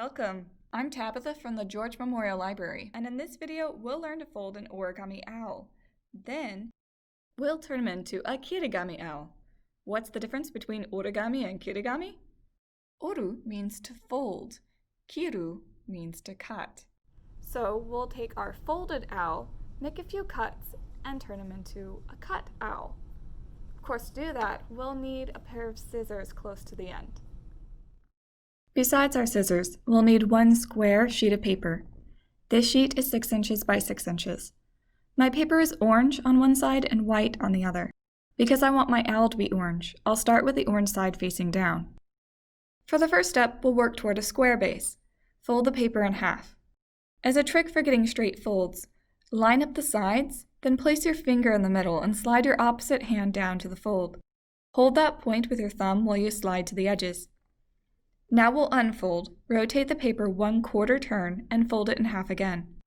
Welcome! I'm Tabitha from the George Memorial Library, and in this video we'll learn to fold an origami owl. Then, we'll turn him into a kirigami owl. What's the difference between origami and kirigami? Oru means to fold. Kiru means to cut. So we'll take our folded owl, make a few cuts, and turn him into a cut owl. Of course, to do that, we'll need a pair of scissors close to the end. Besides our scissors, we'll need one square sheet of paper. This sheet is 6 inches by 6 inches. My paper is orange on one side and white on the other. Because I want my owl to be orange, I'll start with the orange side facing down. For the first step, we'll work toward a square base. Fold the paper in half. As a trick for getting straight folds, line up the sides, then place your finger in the middle and slide your opposite hand down to the fold. Hold that point with your thumb while you slide to the edges. Now we'll unfold, rotate the paper 1/4 turn, and fold it in half again.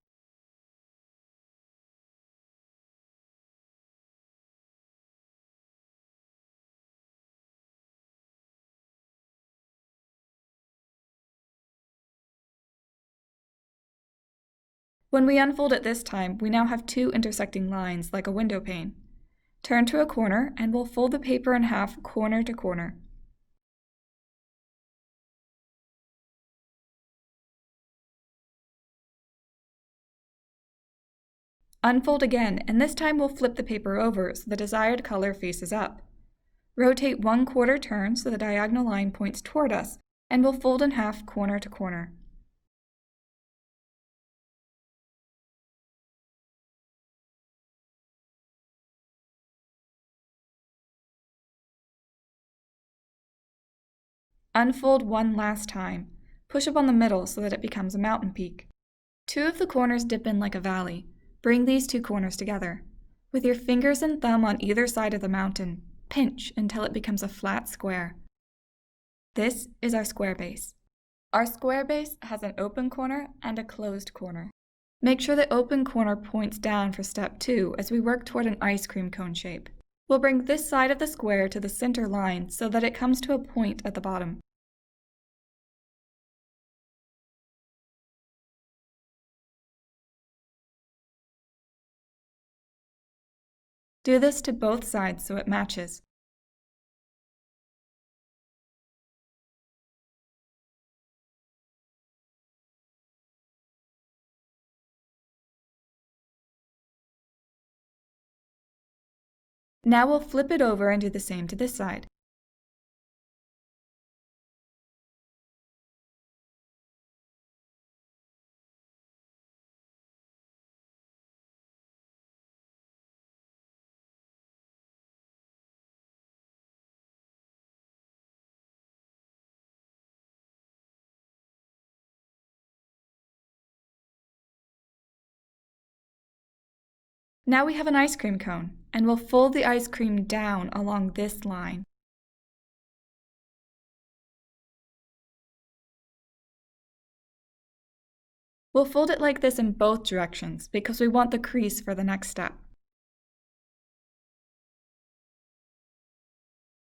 When we unfold it this time, we now have 2 intersecting lines like a window pane. Turn to a corner and we'll fold the paper in half corner to corner. Unfold again, and this time we'll flip the paper over so the desired color faces up. Rotate 1/4 turn so the diagonal line points toward us, and we'll fold in half corner to corner. Unfold one last time. Push up on the middle so that it becomes a mountain peak. 2 of the corners dip in like a valley. Bring these 2 corners together. With your fingers and thumb on either side of the mountain, pinch until it becomes a flat square. This is our square base. Our square base has an open corner and a closed corner. Make sure the open corner points down for step 2 as we work toward an ice cream cone shape. We'll bring this side of the square to the center line so that it comes to a point at the bottom. Do this to both sides so it matches. Now we'll flip it over and do the same to this side. Now we have an ice cream cone, and we'll fold the ice cream down along this line. We'll fold it like this in both directions because we want the crease for the next step.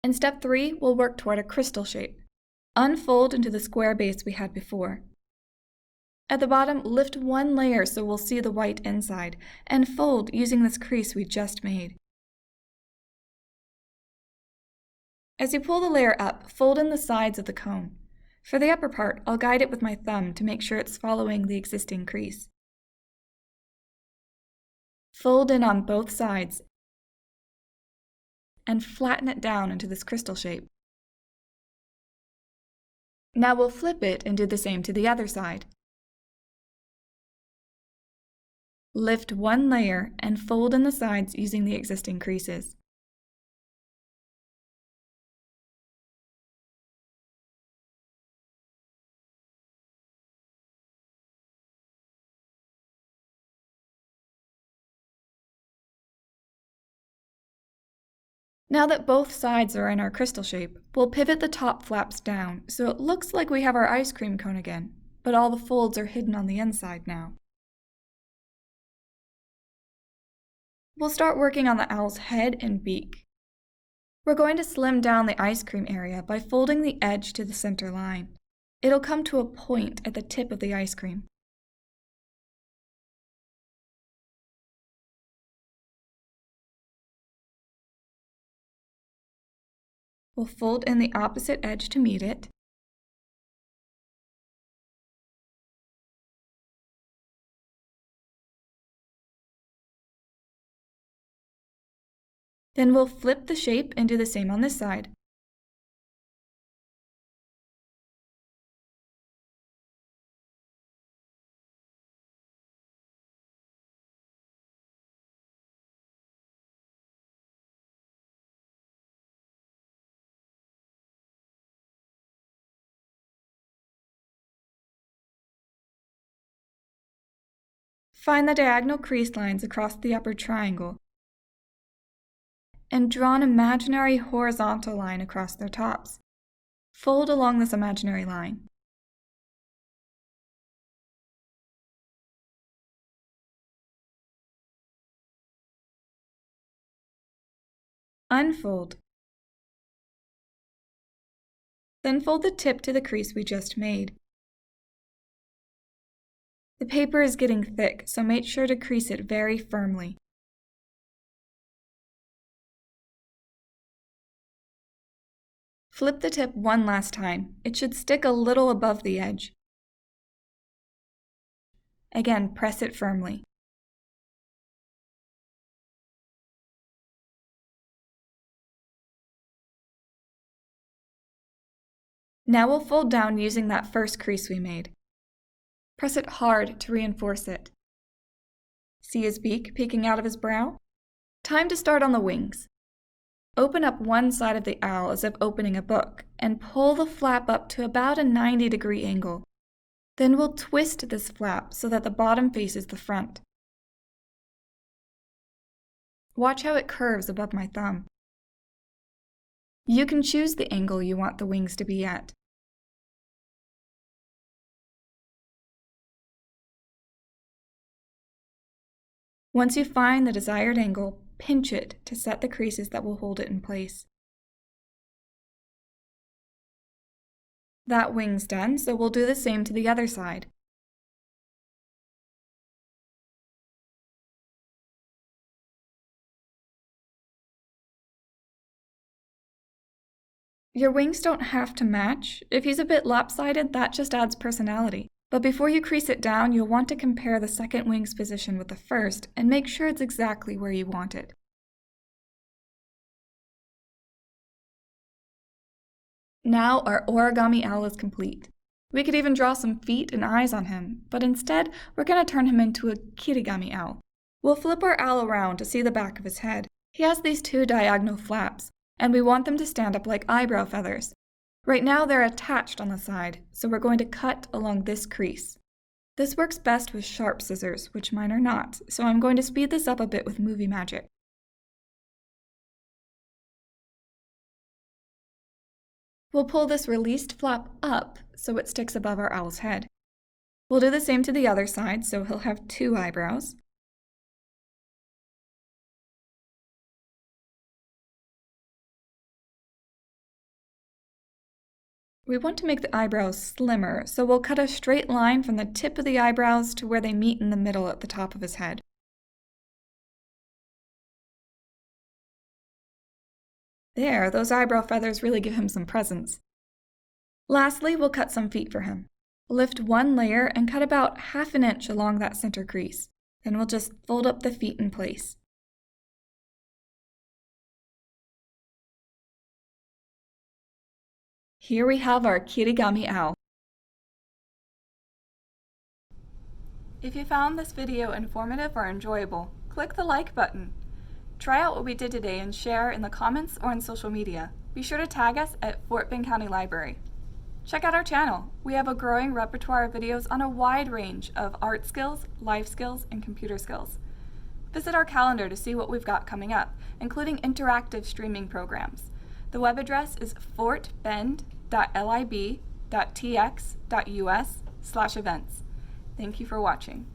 In step 3, we'll work toward a crystal shape. Unfold into the square base we had before. At the bottom, lift one layer so we'll see the white inside, and fold using this crease we just made. As you pull the layer up, fold in the sides of the cone. For the upper part, I'll guide it with my thumb to make sure it's following the existing crease. Fold in on both sides and flatten it down into this crystal shape. Now we'll flip it and do the same to the other side. Lift one layer and fold in the sides using the existing creases. Now that both sides are in our crystal shape, we'll pivot the top flaps down so it looks like we have our ice cream cone again, but all the folds are hidden on the inside now. We'll start working on the owl's head and beak. We're going to slim down the ice cream area by folding the edge to the center line. It'll come to a point at the tip of the ice cream. We'll fold in the opposite edge to meet it. Then we'll flip the shape and do the same on this side. Find the diagonal crease lines across the upper triangle and draw an imaginary horizontal line across their tops. Fold along this imaginary line. Unfold. Then fold the tip to the crease we just made. The paper is getting thick, so make sure to crease it very firmly. Flip the tip one last time. It should stick a little above the edge. Again, press it firmly. Now we'll fold down using that first crease we made. Press it hard to reinforce it. See his beak peeking out of his brow? Time to start on the wings. Open up one side of the owl as if opening a book, and pull the flap up to about a 90-degree angle. Then we'll twist this flap so that the bottom faces the front. Watch how it curves above my thumb. You can choose the angle you want the wings to be at. Once you find the desired angle, pinch it to set the creases that will hold it in place. That wing's done, so we'll do the same to the other side. Your wings don't have to match. If he's a bit lopsided, that just adds personality. But before you crease it down, you'll want to compare the second wing's position with the first and make sure it's exactly where you want it. Now our origami owl is complete. We could even draw some feet and eyes on him, but instead we're going to turn him into a kirigami owl. We'll flip our owl around to see the back of his head. He has these two diagonal flaps, and we want them to stand up like eyebrow feathers. Right now they're attached on the side, so we're going to cut along this crease. This works best with sharp scissors, which mine are not, so I'm going to speed this up a bit with movie magic. We'll pull this released flap up so it sticks above our owl's head. We'll do the same to the other side, so he'll have two eyebrows. We want to make the eyebrows slimmer, so we'll cut a straight line from the tip of the eyebrows to where they meet in the middle at the top of his head. There, those eyebrow feathers really give him some presence. Lastly, we'll cut some feet for him. Lift one layer and cut about ½ inch along that center crease. Then we'll just fold up the feet in place. Here we have our kirigami owl. If you found this video informative or enjoyable, click the like button. Try out what we did today and share in the comments or on social media. Be sure to tag us at Fort Bend County Library. Check out our channel. We have a growing repertoire of videos on a wide range of art skills, life skills, and computer skills. Visit our calendar to see what we've got coming up, including interactive streaming programs. The web address is fortbend.lib.tx.us/events. Thank you for watching.